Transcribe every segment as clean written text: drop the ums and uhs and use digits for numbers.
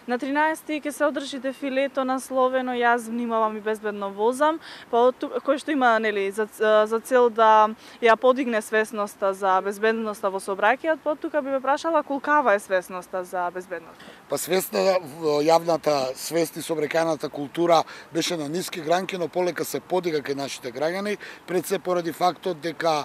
На 13 ќе се одржи дефилето насловено "Јас внимавам и безбедно возам", кој што има за цел да ја подигне свесноста за безбедноста во сообраќајот. Тука би ве прашала колкава е свесноста за безбедност? Свесна јавната свест и сообраќајната култура беше на ниски гранки, но полека се подига кај нашите граѓани, пред се поради фактот дека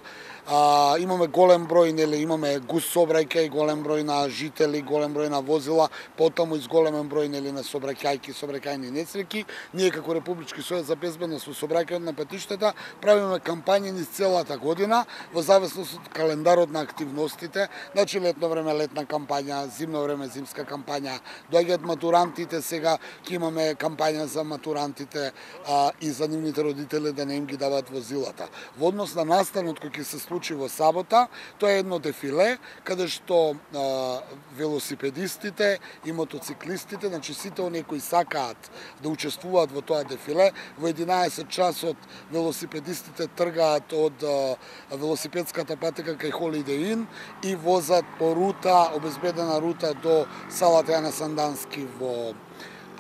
имаме голем број, имаме густ сообраќај, голем број на жители, голем број на возила, потаму изголемен број на сообраќајни несреќи. Ние како Републички сојуз за безбедност во сообраќајот на патиштата правиме кампањи низ целата година во зависност од календарот на активностите. Значи летно време летна кампања, зимно време зимска кампања. Доаѓаат матурантите, сега ќе имаме кампања за матурантите и за нивните родители да не им ги даваат возилата. Во однос на настанот кој ќе се случи во сабота, тоа е едно дефиле каде што велосипедистите и мотоциклистите, значи сите оние кои сакаат да учествуваат во тоа дефиле, во 11 часот велосипедистите тргаат од велосипедската патека кај Holiday Inn и возат по рута, обезбедена рута до салата Јана Сандански во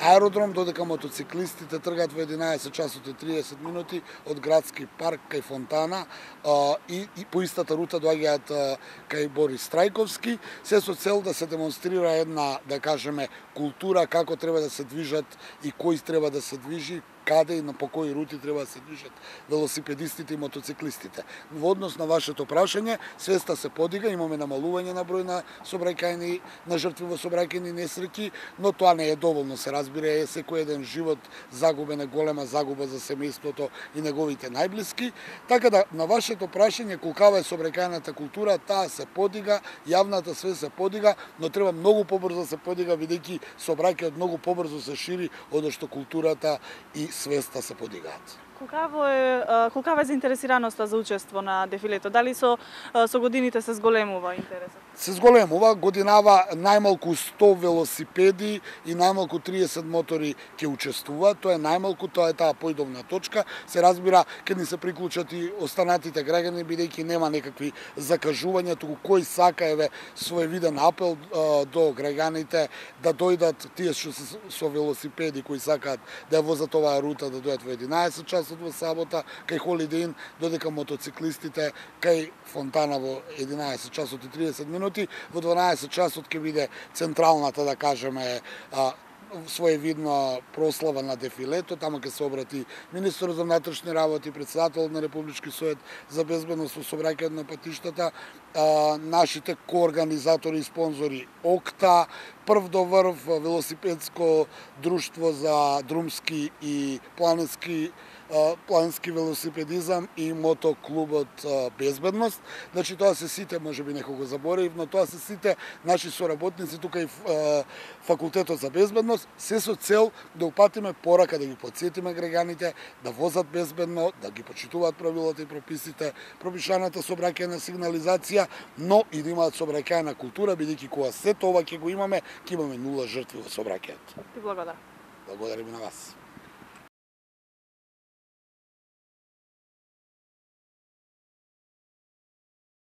аеродром, додека мотоциклистите тргаат во 11 часот и 30 минути од градски парк кај Фонтана и по истата рута доаѓаат кај Борис Трајковски, се со цел да се демонстрира една, да кажеме, култура како треба да се движат и кој треба да се движи, каде и на по кои рути треба да се движат велосипедистите и мотоциклистите. Во однос на вашето прашање, свеста се подига, имаме намалување на број на сообраќајни, на жртви во сообраќајни несреќи, но тоа не е доволно, се разбира, секој еден живот загубен е голема загуба за семејството и неговите најблиски. Така да, на вашето прашање колкава е сообраќајната култура, таа се подига, јавната свест се подига, но треба многу побрзо да се подига, бидејќи сообраќајот многу побрзо се шири од што културата и свеста се подигаат. Колкава е заинтересираноста за учество на дефилето? Дали со годините се зголемува интересот? Се зголемува, годинава најмалку 100 велосипеди и најмалку 30 мотори ќе учествуваат. Тоа е најмалку, тоа е таа појдовна точка. Се разбира, ќе ни се приклучат и останатите граѓани, бидејќи нема некакви закажувања, туку кој сака своевиден апел до граѓаните да дојдат тие што се со велосипеди кои сакаат да ја возат оваа рута, да дојдат во 11 часот во сабота кај Holiday Inn, додека мотоциклистите кај Фонтана во 11 часот и 30 минути, во 12 часот ќе биде централната, да кажеме, своевидна прослава на дефилето, таму ќе се обрати министерот за внатрешни работи, председателот на Републички сојет за безбедност во сообраќајот на патиштата, нашите коорганизатори и спонзори ОКТА, прв до врв велосипедско друштво за друмски и планински велосипедизам и мотоклубот Безбедност. Значи тоа се сите, можеби некого заборев, но тоа се сите наши соработници тука и факултетот за безбедност, се со цел да упатиме порака, да ги потсетиме граѓаните да возат безбедно, да ги почитуваат правилата и прописите, пропишаната сообраќајна сигнализација, но и да имаат сообраќајна култура, бидејќи кога се тоа ќе го имаме, ќе имаме 0 жртви во сообраќајот. Ти благодарам. Благодарам и на вас.